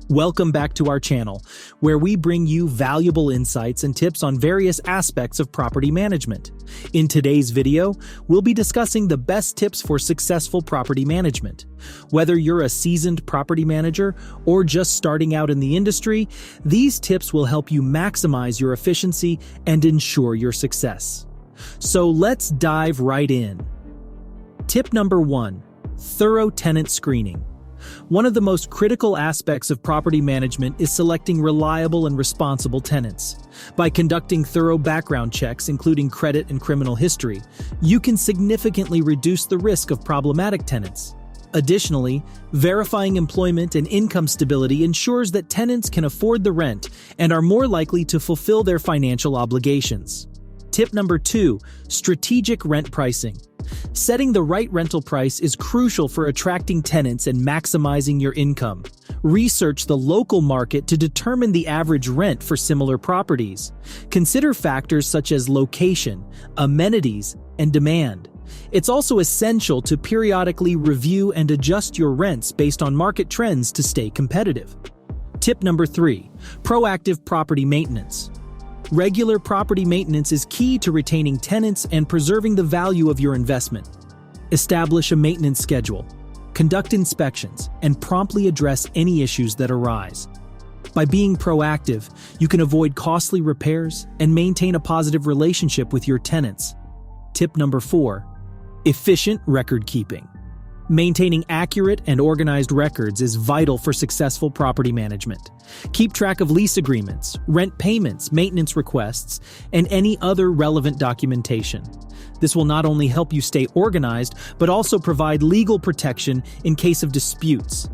Welcome back to our channel, where we bring you valuable insights and tips on various aspects of property management. In today's video, we'll be discussing the best tips for successful property management. Whether you're a seasoned property manager or just starting out in the industry, these tips will help you maximize your efficiency and ensure your success. So let's dive right in. Tip number 1: thorough tenant screening. One of the most critical aspects of property management is selecting reliable and responsible tenants. By conducting thorough background checks, including credit and criminal history, you can significantly reduce the risk of problematic tenants. Additionally, verifying employment and income stability ensures that tenants can afford the rent and are more likely to fulfill their financial obligations. Tip number 2: strategic rent pricing. Setting the right rental price is crucial for attracting tenants and maximizing your income. Research the local market to determine the average rent for similar properties. Consider factors such as location, amenities, and demand. It's also essential to periodically review and adjust your rents based on market trends to stay competitive. Tip number 3: proactive property maintenance. Regular property maintenance is key to retaining tenants and preserving the value of your investment. Establish a maintenance schedule, conduct inspections, and promptly address any issues that arise. By being proactive, you can avoid costly repairs and maintain a positive relationship with your tenants. Tip number 4: efficient record keeping. Maintaining accurate and organized records is vital for successful property management. Keep track of lease agreements, rent payments, maintenance requests, and any other relevant documentation. This will not only help you stay organized, but also provide legal protection in case of disputes.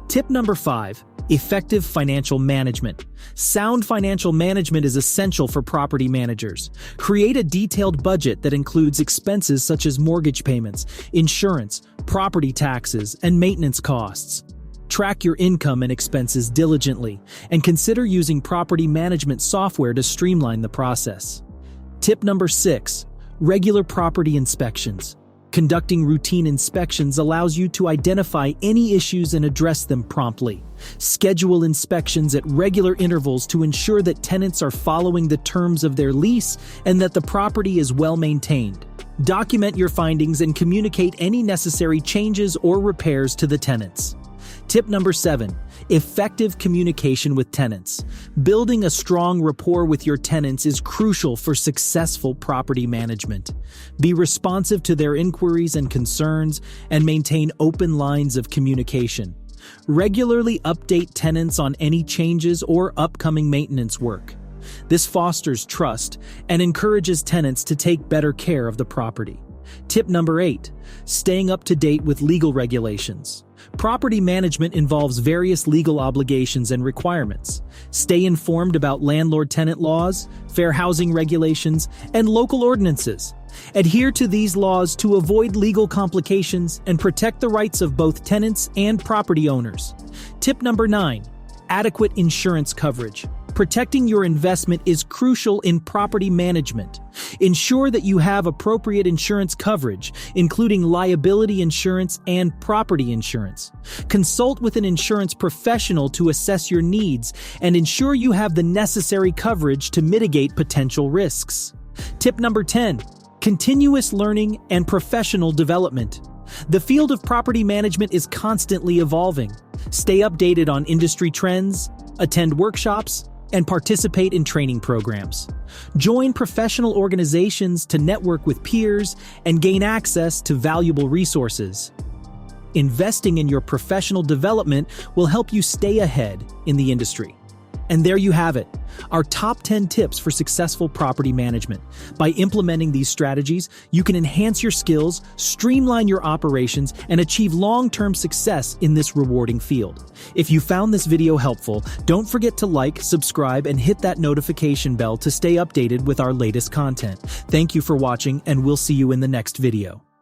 Tip number 5: effective financial management. Sound financial management is essential for property managers. Create a detailed budget that includes expenses such as mortgage payments, insurance, property taxes, and maintenance costs. Track your income and expenses diligently, and consider using property management software to streamline the process. Tip number 6: regular property inspections. Conducting routine inspections allows you to identify any issues and address them promptly. Schedule inspections at regular intervals to ensure that tenants are following the terms of their lease and that the property is well maintained. Document your findings and communicate any necessary changes or repairs to the tenants. Tip number 7: effective communication with tenants. Building a strong rapport with your tenants is crucial for successful property management. Be responsive to their inquiries and concerns and maintain open lines of communication. Regularly update tenants on any changes or upcoming maintenance work. This fosters trust and encourages tenants to take better care of the property. Tip number 8: staying up to date with legal regulations. Property management involves various legal obligations and requirements. Stay informed about landlord-tenant laws, fair housing regulations, and local ordinances. Adhere to these laws to avoid legal complications and protect the rights of both tenants and property owners. Tip number 9: adequate insurance coverage. Protecting your investment is crucial in property management. Ensure that you have appropriate insurance coverage, including liability insurance and property insurance. Consult with an insurance professional to assess your needs and ensure you have the necessary coverage to mitigate potential risks. Tip number 10: continuous learning and professional development. The field of property management is constantly evolving. Stay updated on industry trends, attend workshops, and participate in training programs. Join professional organizations to network with peers and gain access to valuable resources. Investing in your professional development will help you stay ahead in the industry. And there you have it, our top 10 tips for successful property management. By implementing these strategies, you can enhance your skills, streamline your operations, and achieve long-term success in this rewarding field. If you found this video helpful, don't forget to like, subscribe, and hit that notification bell to stay updated with our latest content. Thank you for watching, and we'll see you in the next video.